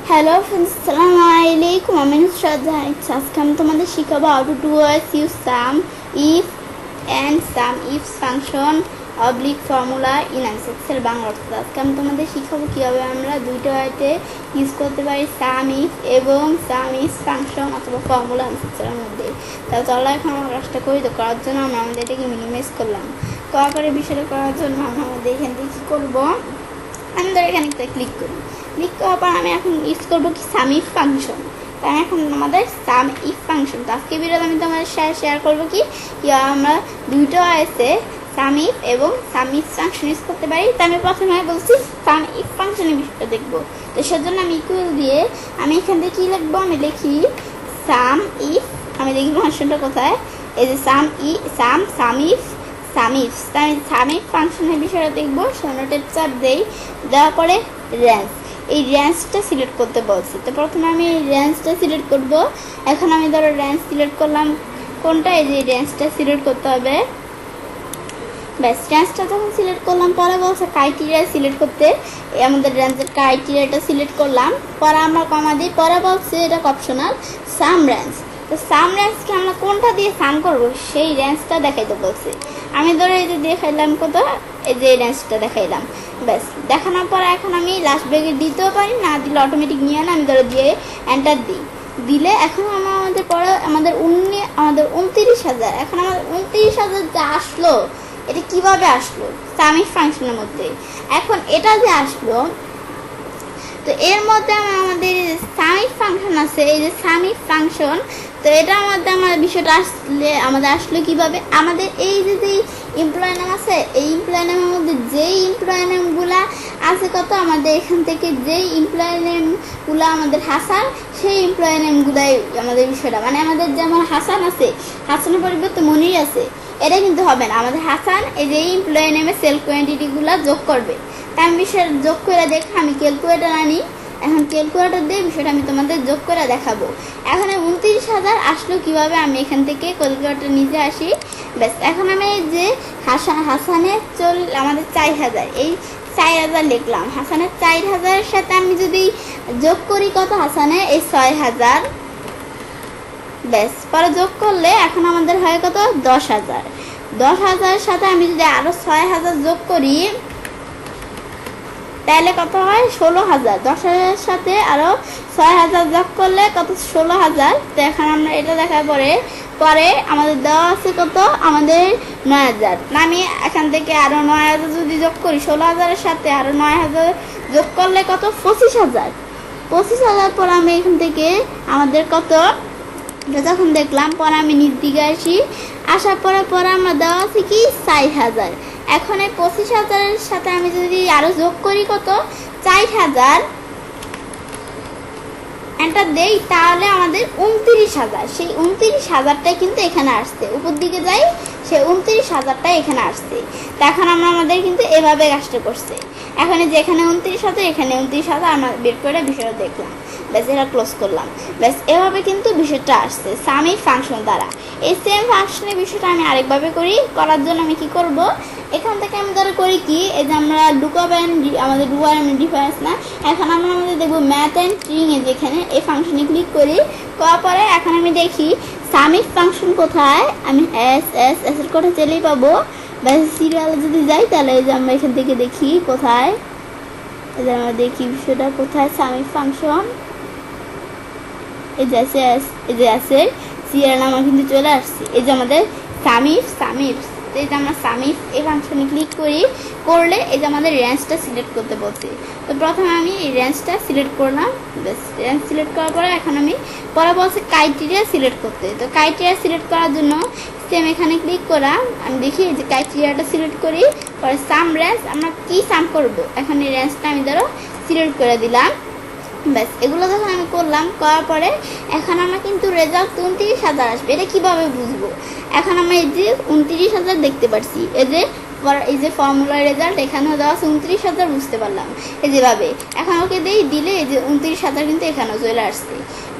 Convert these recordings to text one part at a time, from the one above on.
Hello friends, Assalamualaikum. I'm Shraddha. আজকে আমি তোমাদের শিখাবো how to do use sum, if and sum ifs function oblique formula in MS Excel Bangla. আজকে আমি তোমাদের শিখাবো কিভাবে আমরা দুইটা ওয়েতে ইউজ করতে পারি sum if এবং sum ifs function অথবা ফর্মুলা MS Excel এর মধ্যে। তাহলে চলো এখন আমরা কাজটা করি। তো করার জন্য আমরা আমাদের এটাকে মিনিমাইজ করলাম। করার পরে বিষয়টা করার জন্য আমরা আমাদের এখান থেকে কি করব, আমি ধর এখানে একটা ক্লিক করি। ক্লিক করার পর আমি এখন ইউজ করবো কি সাম ইফ ফাংশন। তাই এখন আমাদের সাম ইফ ফাংশন। তো আজকে ভিডিওতে আমি তোমাদের সাথে শেয়ার করবো কি আমরা দুইটা আছে সাম ইফ এবং সাম ইফ ফাংশন ইউজ করতে পারি। তো আমি প্রথমে বলছি সাম ইফ ফাংশনের বিষয়টা দেখবো। তো সেজন্য আমি ইকুয়াল দিয়ে আমি এখান থেকে কী লিখবো, আমি লিখি সাম ইফ, আমি দেখি ফাংশনটা কোথায়, এই যে সাম ইফ সামিফস। তাই আমি সামিফ ফাংশনের বিষয়টা দেখবো। সামনেটা চাপ দেই, দেওয়ার পরে রেঞ্জ, এই রেঞ্জটা সিলেক্ট করতে বলছি। তো প্রথমে আমি এই রেঞ্জটা সিলেক্ট করব। এখন আমি ধরো রেঞ্জ সিলেক্ট করলাম কোনটা, এই যে রেঞ্জটা সিলেক্ট করতে হবে। ব্যাস, রেঞ্জটা যখন সিলেক্ট করলাম পরে বলছে ক্রাইটেরিয়া সিলেক্ট করতে, আমাদের রেঞ্জের ক্রাইটেরিয়াটা সিলেক্ট করলাম। পরে আমরা কমা দিই, পরে বলছে এটা অপশনাল সাম রেঞ্জ। তো সাম রেঞ্জকে আমরা কোনটা দিয়ে সাম করবো সেই রেঞ্জটা দেখাইতে বলছে। আমি ধরো এই যে দেখাইলাম কত, এই যে রেঞ্জটা দেখাইলাম। ব্যাস, দেখানোর পর এখন আমি লাস্ট ব্রেকেট দিতেও পারি, না দিলে অটোমেটিক নিয়ে না, আমি ধরো দিয়ে এন্টার দিই। দিলে এখন আমাদের পরে আমাদের 29,000, এখন আমাদের 29,000 যা আসলো, এটা কিভাবে আসলো সাম ইফ ফাংশনের মধ্যে। এখন এটা যে আসলো, তো এর মধ্যে আমাদের সাম ইফ ফাংশন আছে, এই যে সাম ইফ ফাংশন। তো এটার মধ্যে আমার বিষয়টা আসলে কিভাবে, আমাদের এই যে এমপ্লয় নেম আছে, এই এমপ্লয় নেমের মধ্যে যেই এমপ্লয় নেমগুলা আছে কত, আমাদের এখান থেকে যেই এমপ্লয় নেমগুলা আমাদের হাসান, সেই এমপ্লয় নেমগুলাই আমাদের বিষয়টা, মানে আমাদের যেমন হাসান আছে, হাসানের পরিবর্তে মনির আছে, এটা কিন্তু হবে না। আমাদের হাসান এই যে এমপ্লয় নেমে সেল কোয়ান্টিটিগুলো যোগ করবে। তাই আমি বিষয়টা যোগ করে দেখা, আমি ক্যালকুলেটার আনি। এখন ক্যালকুলেটার দিয়ে বিষয়টা আমি তোমাদের যোগ করে দেখাবো। এখন 29,000 আসলো কিভাবে, আমি এখান থেকে ক্যালকুলেটার নিচে আসি। ব্যাস, এখন আমি যে হাসানের আমাদের 4,000, এই 4,000 লিখলাম। হাসানের 4,000-এর সাথে আমি যদি যোগ করি কত, হাসানের এই 6,000, ব্যাস পরে যোগ করলে এখন আমাদের হয় কত 10,000। 10,000-এর সাথে আমি যদি আরো 6,000 যোগ করি তাহলে কত হয় 16,000। 10,000-এর সাথে আরো 6,000 যোগ করলে কত 16,000। তো এখন আমরা এটা দেখার পরে আমাদের দেওয়া আছে কত, আমাদের 9,000। আমি এখান থেকে আরো 9,000 যদি যোগ করি, 16,000-এর সাথে আরো 9,000 যোগ করলে কত 25,000। 25,000 পর আমি এখান থেকে আমাদের কত যখন দেখলাম, পরে আমি নিচ দিকে আসি। আসার পরে আমরা দেওয়া আছে কি 4,000। এখন এই 25,000-এর সাথে আমি যদি আরো যোগ করি কত 4,000, এন্টার দেই, তাহলে আমাদের 29,000। সেই 29,000টাই কিন্তু এখানে আসছে, উপর দিকে যাই, সেই 29,000টাই এখানে আসছে। তো এখন আমাদের কিন্তু এভাবে কাজটা করছে। এখন যে এখানে 29,000, এখানে 29,000 আমরা বের করে বিষয়টা দেখলাম। ব্যাস, এটা ক্লোজ করলাম। ব্যাস, এভাবে কিন্তু বিষয়টা আসছে সাম ইফ ফাংশন দ্বারা। এই সেম ফাংশনের বিষয়টা আমি আরেকভাবে করি। করার জন্য আমি কি করব, এখান থেকে আমি ধরো করি কি, এই যে আমরা ঢুকাবেন আমাদের ডিফারেন্স না, এখন আমরা আমাদের দেখবো ম্যাথ অ্যান্ড স্ট্রিং, এ যেখানে এই ফাংশনে ক্লিক করি। করার পরে এখন আমি দেখি সাম ইফ ফাংশন কোথায়, আমি এস এর কোডে চলেই পাবো। ব্যাস, সিরিয়ালে যদি যাই তাহলে এই যে আমরা এখান থেকে দেখি কোথায়, এই যে আমরা দেখি বিষয়টা কোথায় সাম ইফ ফাংশন, এই যে আছে সিরিয়াল আমার কিন্তু চলে আসছে। এই যে আমাদের সামিফস, এই যে আমরা সামিফ এই ফাংশনে ক্লিক করলে এই যে আমাদের রেঞ্জটা সিলেক্ট করতে বলছি। তো প্রথমে আমি এই রেঞ্জটা সিলেক্ট করলাম। ব্যাস, রেঞ্জ সিলেক্ট করার পরে এখন আমি পরে বলছি ক্রাইটেরিয়া সিলেক্ট করতে। তো ক্রাইটেরিয়া সিলেক্ট করার জন্য সেম এখানে ক্লিক করা, আমি দেখি এই যে ক্রাইটেরিয়াটা সিলেক্ট করি। পরে সাম রেঞ্জ, আমরা কি সাম করব, এখন এই রেঞ্জটা আমি ধরো সিলেক্ট করে দিলাম। ব্যাস, এগুলো যখন আমি করলাম, করার পরে এখন আমরা কিন্তু রেজাল্ট 29,000 আসবে। এটা কিভাবে বুঝবো, এখন আমরা এই যে 29,000 দেখতে পাচ্ছি, এই যে ফর্মুলার রেজাল্ট এখানেও দেওয়া আছে 29,000, বুঝতে পারলাম এই যেভাবে। এখন ওকে দিলে এই যে 29,000 কিন্তু এখানেও চলে আসছে।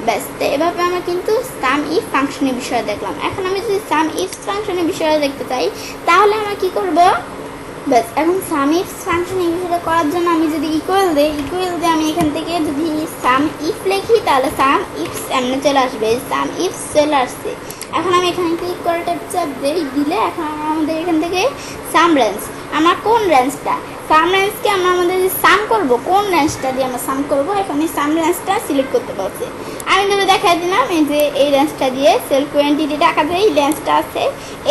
ব্যাস, তো এভাবে আমরা কিন্তু সাম ইফ ফাংশনের বিষয়ে দেখলাম। এখন আমি যদি সাম ইফ ফাংশনের বিষয়ে দেখতে চাই, তাহলে আমরা কি করব, ব্যাস এখন সামিফস ফাংশন এই বিষয়টা করার জন্য আমি যদি ইকুয়াল দিই আমি এখান থেকে যদি সাম ইফ লিখি তাহলে সাম ইফস এমনি চলে আসবে, সাম ইফস চলে আসছে। এখন আমি এখানে ক্লিক করে চাপ দিলে এখন আমাদের এখান থেকে সাম রেঞ্জ, আমার কোন রেঞ্জটা সাম রেঞ্জকে আমরা আমাদের যে সাম করবো কোন রেঞ্জটা দিয়ে আমরা সাম করবো, এখন এই সাম রেঞ্জটা সিলেক্ট করতে পারছি। আমি ধরে দেখাই দিলাম এই যে এই রেঞ্জটা দিয়ে সেল কোয়ান্টিটি টাকা দিয়ে এই রেঞ্জটা আছে,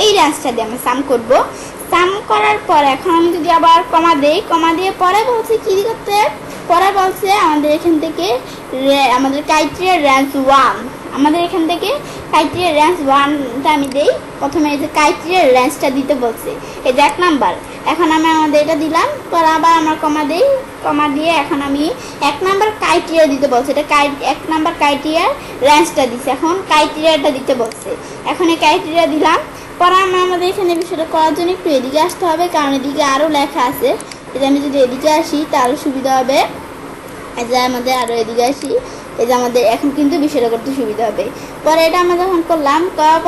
এই রেঞ্জটা দিয়ে আমরা সাম করবো। সাম করার পর এখন আমি যদি আবার কমা দিয়ে পরে বলছে কি করতে, পরে বলছে আমাদের এখান থেকে আমাদের ক্রাইটেরিয়া রেঞ্জ 1, আমাদের এখান থেকে ক্রাইটেরিয়া রেঞ্জ 1টা আমি দেই। প্রথমে এই যে ক্রাইটেরিয়া রেঞ্জটা দিতে বলছে, এই যে 1 নাম্বার, এখন আমি আমাদের এটা দিলাম, পরে আবার আমরা কমা দিয়ে এখন আমি 1 নাম্বার ক্রাইটেরিয়া দিতে বলছে, এটা 1 নাম্বার ক্রাইটেরিয়া রেঞ্জটা দিচ্ছে, এখন ক্রাইটেরিয়াটা দিতে বলছে, এখন এই ক্রাইটেরিয়া দিলাম। পরে আমরা আমাদের এখানে বিষয়টা করার জন্য একটু এদিকে আসতে হবে, কারণ এদিকে আরও লেখা আছে, এটা আমি যদি এদিকে আসি তাহলে সুবিধা হবে। এই যে আমাদের আরও এদিকে আসি, এই যে আমাদের এখন কিন্তু বিষয়টা করতে সুবিধা হবে। পরে এটা আমরা যখন করলাম, করার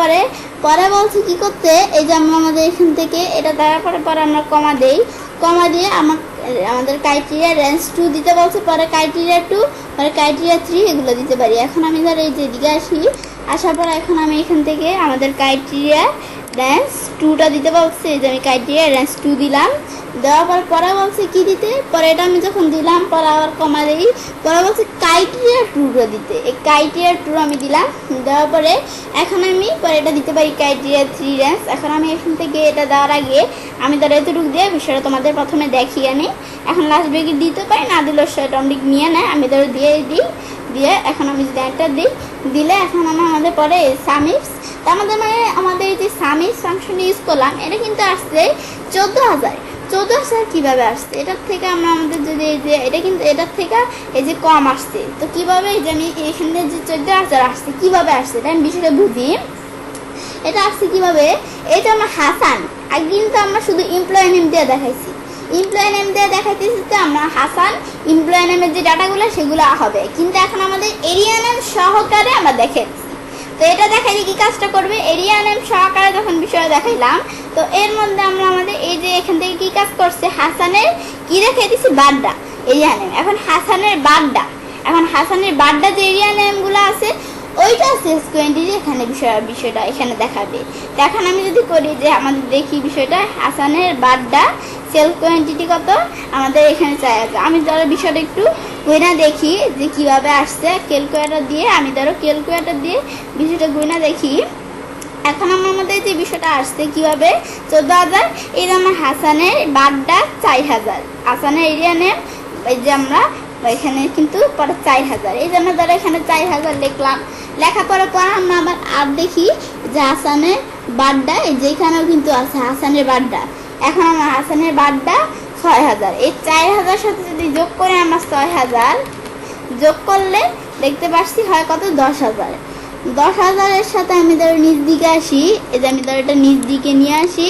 পরে বলছি কি করতে, এই যে আমরা আমাদের এখান থেকে এটা দেওয়ার পরে আমরা কমা দিয়ে আমাদের ক্রাইটেরিয়া রেঞ্জ 2 দিতে বলছে, পরে ক্রাইটেরিয়া 2, পরে ক্রাইটেরিয়া 3 এগুলো দিতে পারি। এখন আমি ধর এই যে এদিকে আসার পর এখন আমি এখান থেকে আমাদের ক্রাইটেরিয়া রেঞ্জ 2টা দিতে বলছে, এই যে আমি ক্রাইটেরিয়া রেঞ্জ 2 দিলাম, দেওয়ার পরে বলছে কি দিতে, পরে এটা আমি যখন দিলাম পরে আবার কমা দিই, পরে বলছে ক্রাইটেরিয়া 2টা দিতে, এই ক্রাইটেরিয়া 2 আমি দিলাম, দেওয়ার পরে এখন আমি পরে এটা দিতে পারি ক্রাইটেরিয়া 3 রেঞ্জ। এখন আমি এখান থেকে এটা দেওয়ার আগে আমি ধরো এতটুকু দিয়ে বিষয়টা তোমাদের প্রথমে দেখিয়ে নিই, এখন লাস্ট ব্রেকে দিতে পারি, না দিলেও সেটা অনেক নিয়ে নেয়, আমি ধরো দিয়ে এখন আমি যদি এন্টার দিলে এখন আমাদের পরে সামিফস, আমাদের যে সামিফস ফাংশন ইউজ করলাম এটা কিন্তু আসছে 14,000 কীভাবে আসছে, এটার থেকে আমরা আমাদের যদি এই যে এটা কিন্তু এটার থেকে এই যে কম আসছে, তো কীভাবে এই যে আমি এখানে যে 14,000 আসছে কীভাবে আসছে এটা আমি বিষয়টা বুঝি। এটা আসছে কীভাবে, এটা আমরা হাসান আগে কিন্তু আমরা শুধু এমপ্লয়ি নেম দিয়ে দেখাইছি, এমপ্লয়ি নেম দিয়ে দেখাইতেছি, তো আমরা হাসান এমপ্লয়ি নেমের যে ডাটাগুলো সেগুলো হবে, কিন্তু এখন আমাদের এরিয়া নেম সহকারে আমরা দেখাচ্ছি। তো এটা দেখাইলে কি কাজটা করবে, এরিয়া নেম সহকারে যখন বিষয় দেখাইলাম, তো এর মধ্যে আমরা আমাদের এই যে এখান থেকে কি কাজ করছে, হাসানের কি দেখাই দিচ্ছি বাড্ডা এরিয়া নেম, এখন হাসানের বাড্ডা যে এরিয়া নেমগুলো আছে ওইটা সেলস কোয়ান্টিটি এখানে বিষয়টা এখানে দেখাবে। তো এখন আমি যদি করি যে আমাদের দেখি বিষয়টা হাসানের বাড্ডা সেল কোয়ান্টিটি কত, আমাদের এখানে চাই আছে, আমি ধরো বিষয়টা একটু গুইনা দেখি যে কিভাবে আসছে, ক্যালকুলেটর দিয়ে আমি ধরো ক্যালকুলেটর দিয়ে বিষয়টা গুইনা দেখি। এখন আমাদের যে বিষয়টা আসছে কিভাবে 14,000, এই যে আমার হাসানের বাড্ডা 4,000, হাসানের এরিয়া নেম এই যে আমরা এখানে কিন্তু পরে 4,000, এই যে আমরা ধরো এখানে 4,000 লিখলাম, লেখার পরে আমরা আবার আর দেখি যে হাসানের বাড্ডা এই যে এখানেও কিন্তু আছে হাসানের বাড্ডা, এখন আমার হাসানের বাড্ডা 6,000, এই 4,000 সাথে যদি যোগ করে আমরা 6,000 যোগ করলে দেখতে পাচ্ছি হয় কত 10,000 সাথে আমি ধরো নিচ দিকে আসি, এই যে আমি ধরো এটা নিচ দিকে নিয়ে আসি,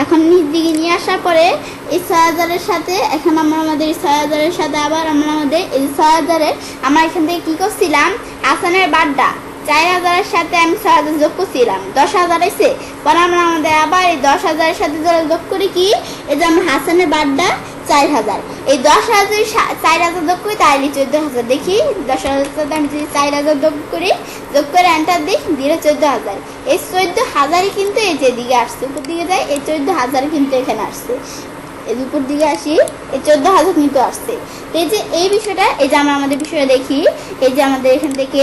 এখন নিচ দিকে নিয়ে আসার পরে এই 6,000 সাথে এখন আমরা আমাদের 6,000 সাথে আবার আমরা আমাদের এই 6,000 আমরা এখান থেকে কী করছিলাম, হাসানের বাড্ডা 4,000 সাথে আমি 6,000 যোগ করছিলাম, 10,000 এসে পরে আমরা আমাদের আবার এই 10,000 সাথে যোগ করি কি, এই যে আমরা হাসানের বাড্ডা 4,000, এই 10,000 4,000 যোগ করি তাহলে 14,000, দেখি 10,000 সাথে আমি যদি 4,000 যোগ করে এন্টার দিলে 14,000, এই 14,000 কিন্তু এই যে দিকে আসছে, উপর দিকে যায়, এই 14,000 কিন্তু এখানে আসছে, এই উপর দিকে আসি এই 14,000 কিন্তু আসছে। তো এই যে এই বিষয়টা, এই যে আমরা আমাদের বিষয়টা দেখি, এই যে আমাদের এখান থেকে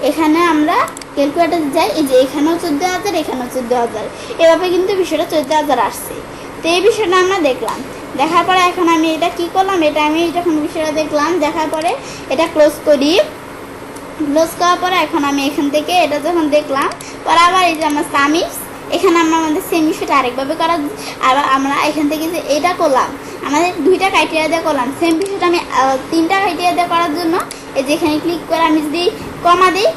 এখানে আমরা ক্যালকুলেটর যাই, এই যে এখানেও 14,000 এখানেও 14,000, এভাবে কিন্তু বিষয়টা 14,000 আসছে। তো এই বিষয়টা আমরা দেখলাম, দেখার পরে এখন আমি এটা কি করলাম, এটা আমি যখন বিষয়টা দেখলাম দেখার পরে এটা ক্লোজ করার পরে এখন আমি এখান থেকে এটা যখন দেখলাম পরে আবার এই যে আমরা সামিফস, এখানে আমরা আমাদের সেম বিষয়টা আরেকভাবে করা, আবার আমরা এখান থেকে যে এটা করলাম আমাদের 2টা ক্রাইটেরিয়া দিয়ে করলাম, সেম বিষয়টা আমি 3টা ক্রাইটেরিয়া দিয়ে করার জন্য এই যে এখানে ক্লিক করে আমি যদি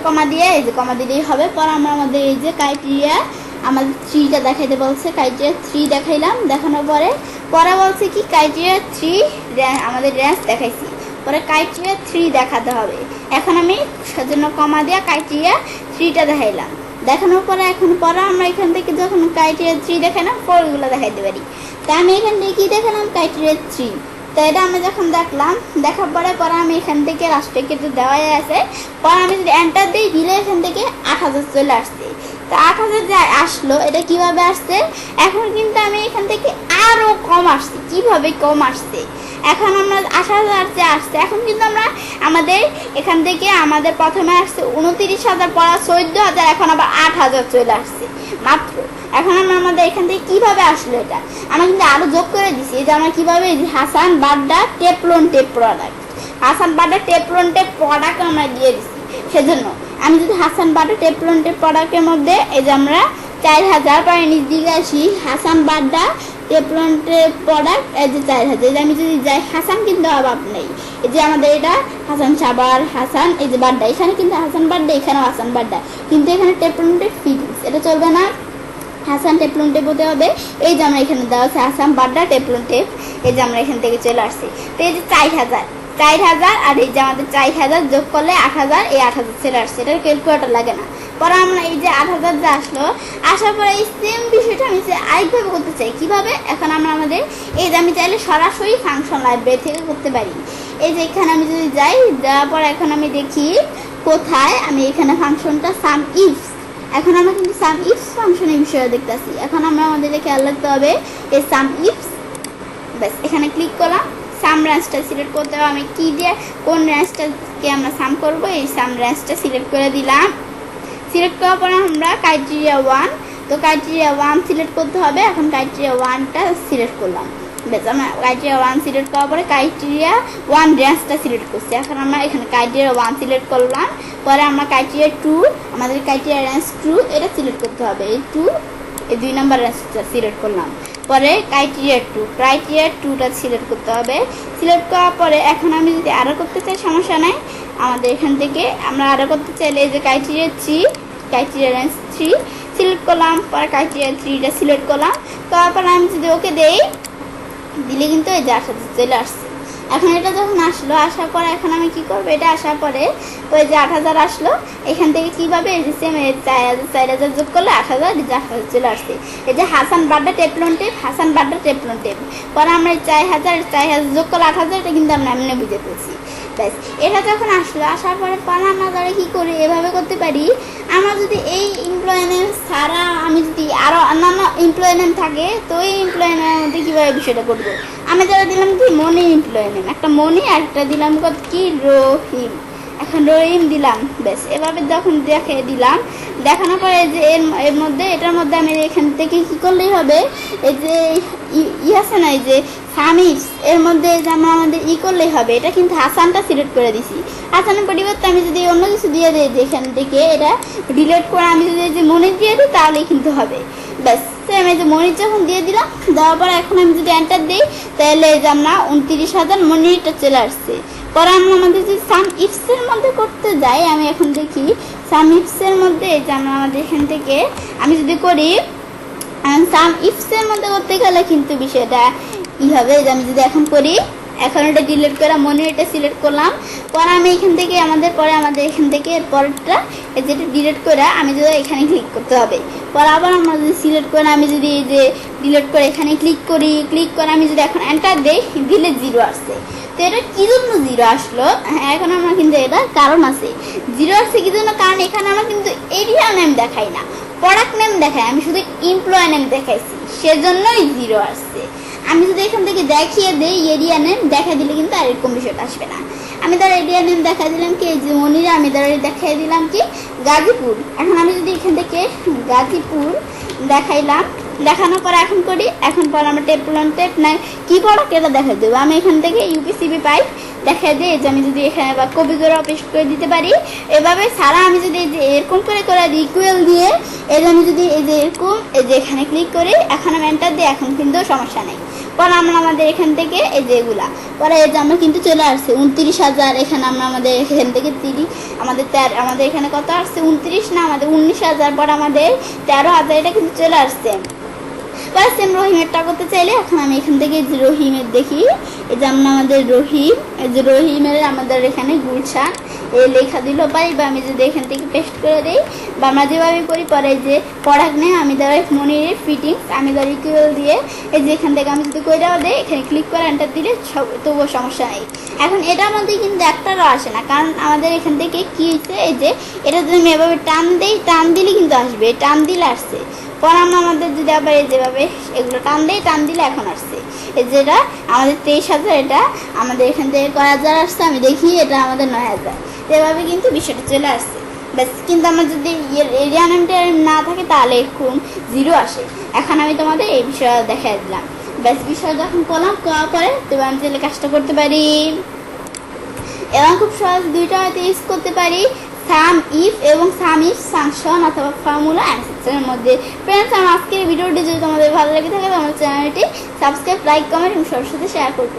কমা দিয়ে এই যে কমা দিলেই হবে। পরে আমরা আমাদের এই যে ক্রাইটেরিয়া আমাদের 3টা দেখাইতে বলছে, ক্রাইটেরিয়া 3 দেখাইলাম, দেখানোর পরে বলছে কি ক্রাইটেরিয়া 3 আমাদের রেঞ্জ দেখাইছি, পরে ক্রাইটেরিয়া 3 দেখাতে হবে। এখন আমি সেজন্য কমা দিয়ে ক্রাইটেরিয়া 3টা দেখাইলাম, দেখানোর পরে এখন পরে আমরা এখান থেকে যখন ক্রাইটেরিয়া 3 দেখালাম 4 গুলো দেখাইতে পারি। তাই আমি এখান থেকে কি দেখালাম, ক্রাইটেরিয়া 3। তো এটা আমি যখন দেখলাম, দেখার পরে আমি এখান থেকে লাস্টে কেটে দেওয়া আছে, পরে আমি যদি এন্টার দিই দিলে এখান থেকে 8000 চলে আসছে। তো 8000 যে আসলো এটা কিভাবে আসছে, এখন কিন্তু আমি এখান থেকে আরো কম আসছে। কিভাবে কম আসছে, এখন আমরা 8000 যে আসছে, এখন কিন্তু আমরা আমাদের এখান থেকে আমাদের প্রথমে আসছে 29000, পর 14000, এখন আবার 8000 চলে আসছে মাত্র। এখন আমরা আমাদের এখান থেকে কিভাবে আসলো এটা আমরা কিন্তু আরো যোগ করে দিছি। এই যে আমরা কিভাবে Hasan Badda teflon tape product, Hasan Badda teflon tape product আমরা দিয়ে দিছি। সেজন্য আমি যদি হাসান বাড্ডা টেপলন টেপ প্রোডাক্টের মধ্যে এই যে আমরা 4000 পরে নিচ দিকে আসি, Hasan Badda teflon tape product এই যে 4000, আমি যদি যাই হাসান কিন্তু অভাব নেই। এই যে আমাদের এটা হাসান সাবার, হাসান এই যে বাড্ডা, এখানে কিন্তু হাসান বাড্ডা, এখানেও হাসান বাড্ডা, কিন্তু এখানে টেপলন টেপ ফিটিংস এটা চলবে না, হাসান টেপলন টেপ হতে হবে। এই যে আমরা এখানে দেওয়া আছে হাসান বাড্ডা টেপলন টেপ, এই যে আমরা এখান থেকে চলে আসছি। তো এই যে 4000 আর এই যে আমাদের 4000 যোগ করলে 8000, এই 8000 চলে আসছে, এটার ক্যালকুলেটর লাগে না। পরে আমরা এই যে 8000 যে আসলো, আসার পরে এই সেম বিষয়টা আমি যে আরেকভাবে করতে চাই। কিভাবে, এখন আমরা আমাদের এই যে আমি চাইলে সরাসরি ফাংশন লাইব্রেরি থেকে করতে পারি। এই যে এখানে আমি যদি যাই, যাওয়ার পর এখন আমি দেখি কোথায় আমি এখানে ফাংশনটা সাম ইফস, এখন আমরা কিন্তু সাম ইফস ফাংশনের বিষয়ে দেখতেছি। এখন আমরা আমাদের খেয়াল রাখতে হবে এই সাম ইফস, ব্যাস এখানে ক্লিক করলাম। সাম রেঞ্জটা সিলেক্ট করতে হবে, আমি কি দিয়ে কোন রেঞ্জটাকে আমরা সাম করব, এই সাম রেঞ্জটা সিলেক্ট করে দিলাম। সিলেক্ট করার পরে আমরা ক্রাইটেরিয়া 1, তো ক্রাইটেরিয়া 1 সিলেক্ট করতে হবে। এখন ক্রাইটেরিয়া 1টা সিলেক্ট করলাম, বেশ আমরা ক্রাইটেরিয়া 1 সিলেক্ট করার পরে ক্রাইটেরিয়া 1 রেঞ্জটা সিলেক্ট করছি। এখন আমরা এখানে ক্রাইটেরিয়া 1 সিলেক্ট করলাম, পরে আমরা ক্রাইটেরিয়া 2, আমাদের ক্রাইটেরিয়া রেঞ্জ 2 এটা সিলেক্ট করতে হবে। এই 2 এই 2 নাম্বার রেঞ্জটা সিলেক্ট করলাম, পরে ক্রাইটেরিয়া 2টা সিলেক্ট করতে হবে। সিলেক্ট করার পরে এখন আমি যদি আরও করতে চাই সমস্যা নাই, আমাদের এখান থেকে আমরা আরও করতে চাইলে এই যে ক্রাইটেরিয়া 3, ক্রাইটেরিয়া রেঞ্জ 3 সিলেক্ট করলাম, পরে ক্রাইটেরিয়া 3টা সিলেক্ট করলাম। তারপর আমি যদি ওকে দেই, দিলে কিন্তু এই যে 8000 চলে আসছে। এখন এটা যখন আসলো, আসার পরে এখন আমি কি করবো, এটা আসার পরে ওই যে 8000 আসলো, এখান থেকে কিভাবে এই যে সেম 4000 যোগ করলে 8000, এই যে 8000 চলে আসছে। এই যে Hasan Badda teflon tape, Hasan Badda teflon tape, পরে আমরা 4000 যোগ করলে 8000, এটা কিন্তু আমরা এমনি বুঝে পেয়েছি। ব্যাস এটা যখন আসলো, আসার পরে আমরা ধরে কী করি, এভাবে করতে পারি। আমরা যদি এই এমপ্লয়ি নেম ছাড়া আমি যদি আরও অন্যান্য এমপ্লয়ি নেম থাকে, তো এই এমপ্লয়ি নেমের মধ্যে কীভাবে বিষয়টা করবো, আমি যারা দিলাম কি মনি এমপ্লয়ি নেম, একটা মনি আর একটা দিলাম কি রহিম, এখন রহিম দিলাম। ব্যাস এভাবে যখন দেখে দিলাম, দেখানোর পরে যে এর মধ্যে এটার মধ্যে আমি এখান থেকে কী করলেই হবে, এই যে আছে না এই যে সামিফস, এর মধ্যে যে আমরা আমাদের করলেই হবে। এটা কিন্তু হাসানটা সিলেক্ট করে দিছি, হাসানের পরিবর্তে আমি যদি অন্য কিছু দিয়ে দিই, যে এখান থেকে এটা ডিলিট করে আমি যদি যে মনি দিয়ে দিই তাহলেই কিন্তু হবে। ব্যাস সেম এই যে মনি যখন দিয়ে দিলাম, দেওয়ার পরে এখন আমি যদি এন্টার দিই, তাহলে এই যে আমরা 29000 মনিটা চলে আসছে। পরে আমরা আমাদের যদি সাম ইফসের মধ্যে করতে যাই, আমি এখন দেখি সাম ইফসের মধ্যে যে আমরা আমাদের এখান থেকে আমি যদি করি, সাম ইফসের মধ্যে করতে গেলে কিন্তু বিষয়টা কী হবে, যে আমি যদি এখন করি, এখন এটা ডিলিট করে মনে এটা সিলেক্ট করলাম, পরে আমি এখান থেকে আমাদের এখান থেকে এর পরেরটা যেটা ডিলিট করে আমি যদি এখানে ক্লিক করতে হবে। পরে আবার আমরা যদি সিলেক্ট করে আমি যদি এই যে ডিলিট করে এখানে ক্লিক করে আমি যদি এখন এন্টার দিই, দিলে 0 আসছে। তো এটা কী জন্য 0 আসলো, হ্যাঁ এখন আমরা কিন্তু এটা কারণ আছে 0 আসছে কী জন্য, কারণ এখানে আমরা কিন্তু এরিয়া নেম দেখাই না, প্রোডাক্ট নেম দেখাই, আমি শুধু এমপ্লয়ি নেম দেখাইছি, সেজন্যই 0 আসছে। আমি যদি এখান থেকে দেখিয়ে দিই এরিয়া নেম দেখা দিলে কিন্তু আর এরকম বিষয়টা আসবে না। আমি ধর এরিয়া নেম দেখা দিলাম কি এই যে মনিরা, আমি ধর দেখাই দিলাম কি গাজীপুর। এখন আমি যদি এখান থেকে গাজীপুর দেখাইলাম, দেখানোর পরে এখন করি, এখন পরে আমরা টেপলন টেপ না কী প্রোডাক্ট এটা দেখা দেবো, আমি এখান থেকে ইউপিসিবি পাইপ দেখা দিই, যে আমি যদি এখানে বা কপি করে পেস্ট করে দিতে পারি। এভাবে সারা আমি যদি এই যে এরকম করে ইকুয়াল দিয়ে এই যে আমি যদি এই যে এরকম এই যে এখানে ক্লিক করি, এখন আমি এন্টার দিই, এখন কিন্তু সমস্যা নেই। পরে আমরা আমাদের এখান থেকে এই যে এগুলা পরে এই যে আমরা কিন্তু চলে আসছে 29000, এখানে আমরা আমাদের এখান থেকে 30 আমাদের এখানে কত আসছে 29 না আমাদের 19000, পর আমাদের 13000, এটা কিন্তু চলে আসছে। পরে সেম রহিমেরটা করতে চাইলে এখন আমি এখান থেকে যে রহিমের দেখি, এই যে আমরা আমাদের রহিম, এই যে রহিমের আমাদের এখানে গুলশান, এই লেখা দিলেও পারি, বা আমি যদি এখান থেকে পেস্ট করে দিই, বা আমরা যেভাবে করি পরে যে প্রোডাক্ট নেই আমি ধরো মনিরের ফিটিংস আমি ধরো ইকুয়াল দিয়ে এই যে এখান থেকে আমি যদি কইরাও দিই, এখানে ক্লিক করে এন্টার দিলে তবুও সমস্যা নেই। এখন এটার মধ্যে কিন্তু একটারও আসে না, কারণ আমাদের এখান থেকে কি হয়েছে, এই যে এটা যদি আমি এভাবে টান দিই, টান দিলে কিন্তু আসবে, টান দিলে আসছে। পরে আমরা আমাদের যদি আবার এই যেভাবে এগুলো টান দিই, টান দিলে এখন আসছে। এই যেটা আমাদের 23,000, এটা আমাদের এখান থেকে কয় হাজার আসছে আমি দেখি, এটা আমাদের 9,000। এভাবে কিন্তু বিষয়টা চলে আসছে ব্যাস। কিন্তু আমার যদি এরিয়া নামটা না থাকে তাহলে এরকম 0 আসে। এখন আমি তোমাদের এই বিষয়টা দেখাই দিলাম ব্যাস। বিষয় যখন করলাম, করার পরে তবে আমি তাহলে কাজটা করতে পারি এবং খুব সহজ দুইটা হয়তো ইউজ করতে পারি, সাম ইফ এবং সামিফ ফাংশন অথবা ফর্মুলা অ্যান্সারের মধ্যে। ফ্রেন্ডস, আমার আজকের ভিডিওটি যদি তোমাদের ভালো লেগে থাকে, আমার চ্যানেলটি সাবস্ক্রাইব, লাইক, কমেন্ট এবং সবার সাথে শেয়ার করবে।